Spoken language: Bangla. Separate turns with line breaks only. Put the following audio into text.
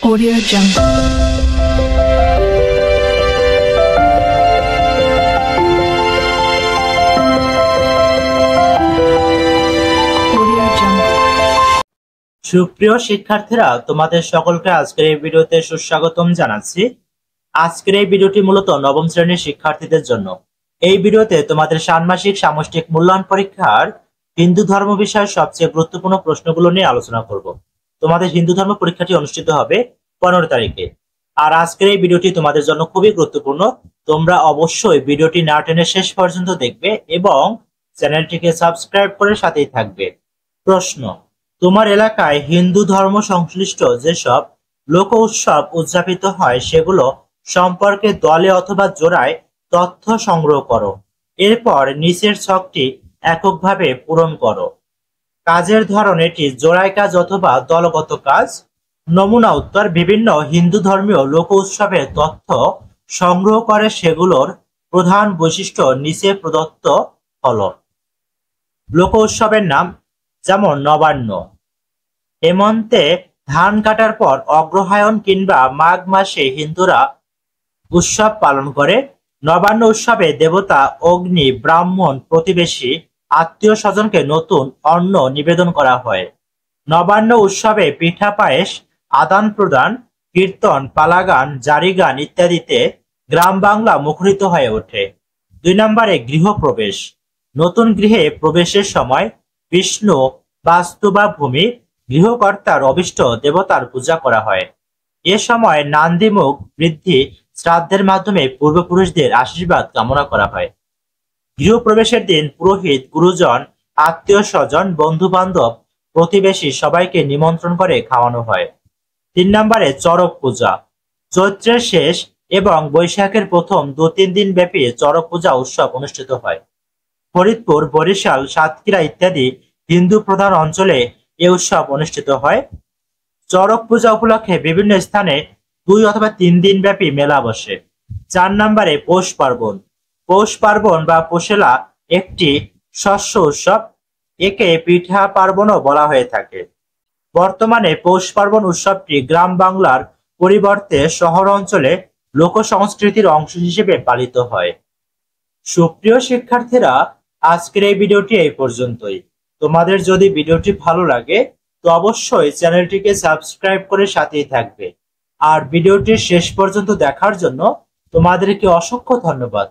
Audio Jungle.
সুপ্রিয় শিক্ষার্থীরা, তোমাদের সকলকে আজকের এই ভিডিওতে সুস্বাগতম জানাচ্ছি। আজকের এই ভিডিওটি মূলত নবম শ্রেণীর শিক্ষার্থীদের জন্য। এই ভিডিওতে তোমাদের ষান্মাসিক সামষ্টিক মূল্যায়ন পরীক্ষার হিন্দু ধর্ম বিষয়ের সবচেয়ে গুরুত্বপূর্ণ প্রশ্নগুলো নিয়ে আলোচনা করব। তোমাদের হিন্দু ধর্ম পরীক্ষাটি অনুষ্ঠিত হবে 15 তারিখে। আর আজকের এই ভিডিওটি তোমাদের জন্য খুবই গুরুত্বপূর্ণ। তোমরা অবশ্যই ভিডিওটি না টেনে শেষ পর্যন্ত দেখবে এবং চ্যানেলটিকে সাবস্ক্রাইব করে সাথেই থাকবে। প্রশ্ন: তোমার এলাকায় হিন্দু ধর্ম সংশ্লিষ্ট যেসব লোক উৎসব উদযাপিত হয় সেগুলো সম্পর্কে দলে অথবা জোড়ায় তথ্য সংগ্রহ করো। এরপর নিচের ছকটি এককভাবে পূরণ করো। কাজের ধরন: এটি জোড়ায় কাজ অথবা দলগত কাজ। নমুনা উত্তর: বিভিন্ন হিন্দু ধর্মীয় লোক উৎসবের তথ্য সংগ্রহ করে সেগুলোর প্রধান বৈশিষ্ট্য নিচে প্রদত্ত হলো। লোক উৎসবের নাম যেমন নবান্ন। হেমন্তে ধান কাটার পর অগ্রহায়ণ কিংবা মাঘ মাসে হিন্দুরা উৎসব পালন করে। নবান্ন উৎসবে দেবতা, অগ্নি, ব্রাহ্মণ, প্রতিবেশী, আত্মীয় স্বজনকে নতুন অন্ন নিবেদন করা হয়। নবান্ন উৎসবে পিঠা পায়েস আদান প্রদান, কীর্তন, পালাগান, জারিগান ইত্যাদিতে গ্রাম বাংলা মুখরিত হয়ে ওঠে। 2 নম্বরে গৃহপ্রবেশ। নতুন গৃহে প্রবেশের সময় বিষ্ণু, বাস্তু বা ভূমি, গৃহকর্তার অভিষ্ট দেবতার পূজা করা হয়। এ সময় নান্দিমুখ বৃদ্ধি শ্রাদ্ধের মাধ্যমে পূর্বপুরুষদের আশীর্বাদ কামনা করা হয়। গৃহপ্রবেশের দিন পুরোহিত, গুরুজন, আত্মীয় স্বজন, বন্ধু বান্ধব, প্রতিবেশী সবাইকে নিমন্ত্রণ করে খাওয়ানো হয়। 3 নম্বরে চড়ক পূজা। চৈত্রের শেষ এবং বৈশাখের প্রথম 2-3 দিন ব্যাপী চড়ক পূজা উৎসব অনুষ্ঠিত হয়। ফরিদপুর, বরিশাল, সাতক্ষীরা ইত্যাদি হিন্দু প্রধান অঞ্চলে এ উৎসব অনুষ্ঠিত হয়। চড়ক পূজা উপলক্ষে বিভিন্ন স্থানে 2 অথবা 3 দিন ব্যাপী মেলা বসে। 4 নম্বরে পৌষ পার্বণ। পৌষ পার্বণ বা পৌষেলা একটি শস্য উৎসব। একে পিঠা পার্বণও বলা হয়ে থাকে। বর্তমানে পৌষ পার্বণ উৎসবটি গ্রাম বাংলার পরিবর্তে শহর অঞ্চলে লোক সংস্কৃতির অংশ হিসেবে পালিত হয়। সুপ্রিয় শিক্ষার্থীরা, আজকের এই ভিডিওটি এই পর্যন্তই। তোমাদের যদি ভিডিওটি ভালো লাগে তো অবশ্যই চ্যানেলটিকে সাবস্ক্রাইব করে সাথেই থাকবে। আর ভিডিওটি শেষ পর্যন্ত দেখার জন্য তোমাদেরকে অসংখ্য ধন্যবাদ।